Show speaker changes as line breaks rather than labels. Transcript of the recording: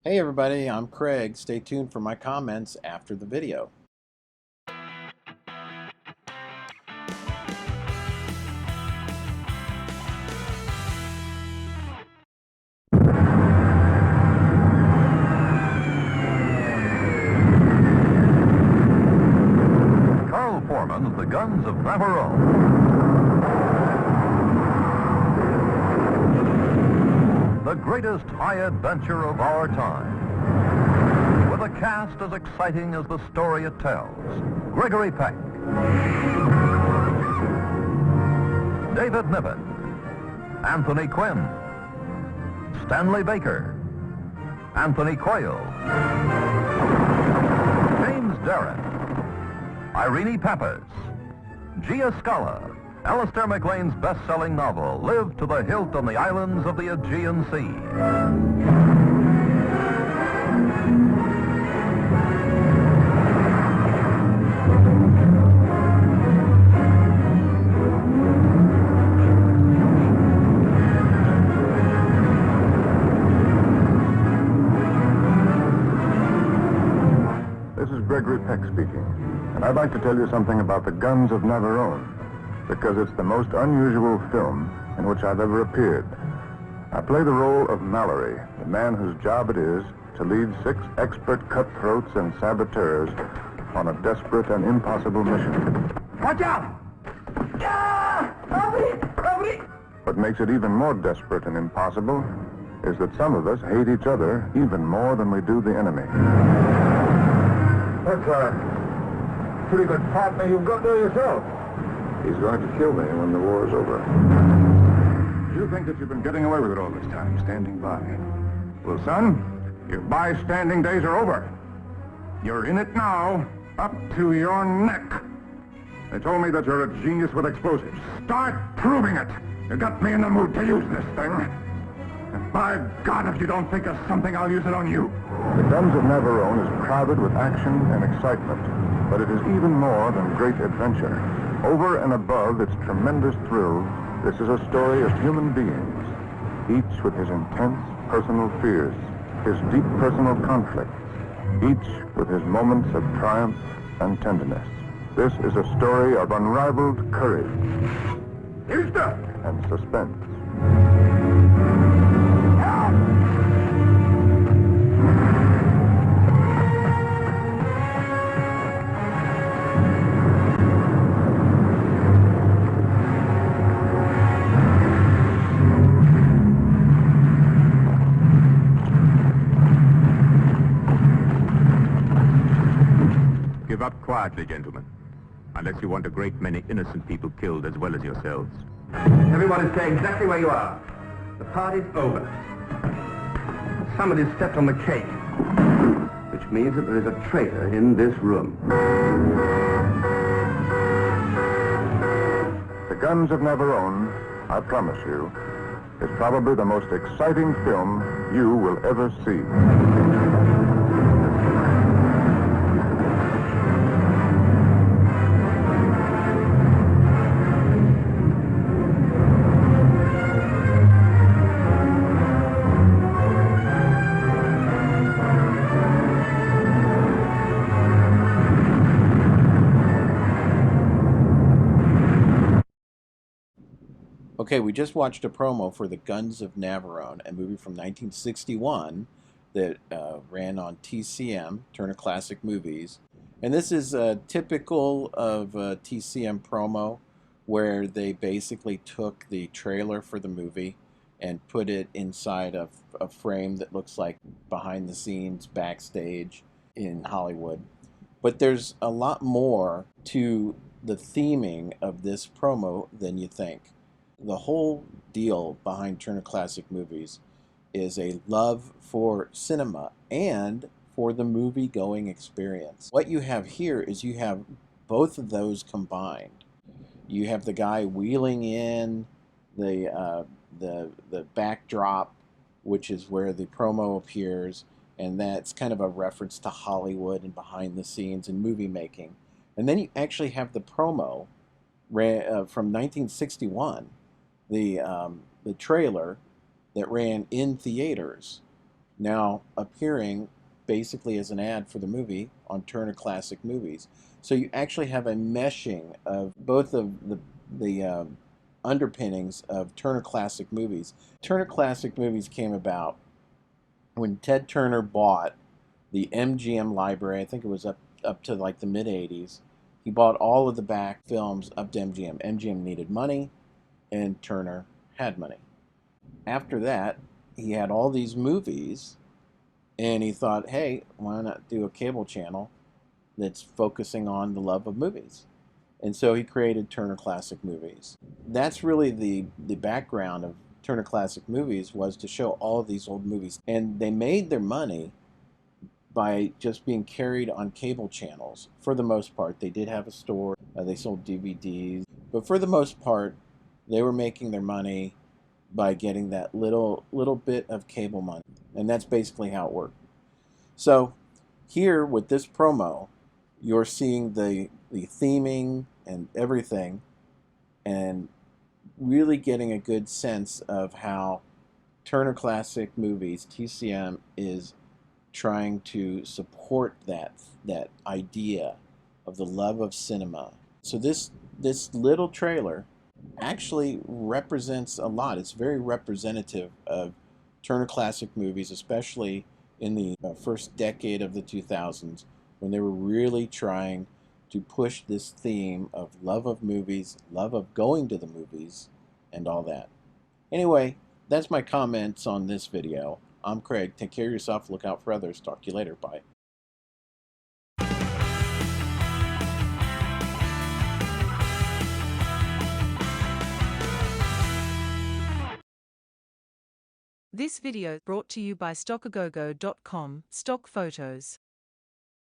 Hey everybody, I'm Craig. Stay tuned for my comments after the video.
Carl Foreman of the Guns of Navarone. The greatest high adventure of our time. With a cast as exciting as the story it tells. Gregory Peck. David Niven. Anthony Quinn. Stanley Baker. Anthony Quayle. James Darren. Irene Pappas. Gia Scala. Alistair MacLean's best-selling novel, Live to the Hilt on the Islands of the Aegean Sea.
This is Gregory Peck speaking, and I'd like to tell you something about the Guns of Navarone, because it's the most unusual film in which I've ever appeared. I play the role of Mallory, the man whose job it is to lead 6 expert cutthroats and saboteurs on a desperate and impossible mission.
Watch out! Help me! Help me!
What makes it even more desperate and impossible is that some of us hate each other even more than we do the enemy.
That's a pretty good partner you've got there yourself.
He's going to kill me when the war's over. You think that you've been getting away with it all this time, standing by. Well, son, your bystanding days are over. You're in it now, up to your neck. They told me that you're a genius with explosives. Start proving it. You got me in the mood to use this thing. And by God, if you don't think of something, I'll use it on you. The Guns of Navarone is crowded with action and excitement, but it is even more than great adventure. Over and above its tremendous thrill, this is a story of human beings, each with his intense personal fears, his deep personal conflicts, each with his moments of triumph and tenderness. This is a story of unrivaled courage and suspense.
Give up quietly, gentlemen, unless you want a great many innocent people killed as well as yourselves.
Everyone stay exactly where you are. The party's over. Somebody stepped on the cake, which means that there is a traitor in this room.
The Guns of Navarone, I promise you, is probably the most exciting film you will ever see.
Okay, we just watched a promo for The Guns of Navarone, a movie from 1961 that ran on TCM, Turner Classic Movies. And this is typical of a TCM promo, where they basically took the trailer for the movie and put it inside of a frame that looks like behind the scenes, backstage in Hollywood. But there's a lot more to the theming of this promo than you think. The whole deal behind Turner Classic Movies is a love for cinema and for the movie-going experience. What you have here is you have both of those combined. You have the guy wheeling in the backdrop, which is where the promo appears, and that's kind of a reference to Hollywood and behind the scenes and movie making. And then you actually have the promo from 1961, the trailer that ran in theaters now appearing basically as an ad for the movie on Turner Classic Movies. So you actually have a meshing of both of the underpinnings of Turner Classic Movies. Turner Classic Movies came about when Ted Turner bought the MGM library. I think it was up to like the mid 80s. He bought all of the back films up to MGM. MGM needed money, and Turner had money. After that, he had all these movies, and he thought, hey, why not do a cable channel that's focusing on the love of movies? And so he created Turner Classic Movies. That's really the background of Turner Classic Movies, was to show all of these old movies. And they made their money by just being carried on cable channels for the most part. They did have a store, they sold DVDs, but for the most part, they were making their money by getting that little bit of cable money. And that's basically how it worked. So here with this promo, you're seeing the theming and everything, and really getting a good sense of how Turner Classic Movies, TCM, is trying to support that idea of the love of cinema. So this little trailer actually represents a lot. It's very representative of Turner Classic Movies, especially in the first decade of the 2000s, when they were really trying to push this theme of love of movies, love of going to the movies, and all that. Anyway, that's my comments on this video. I'm Craig. Take care of yourself. Look out for others. Talk to you later. Bye.
This video brought to you by StockAgogo.com, Stock Photos.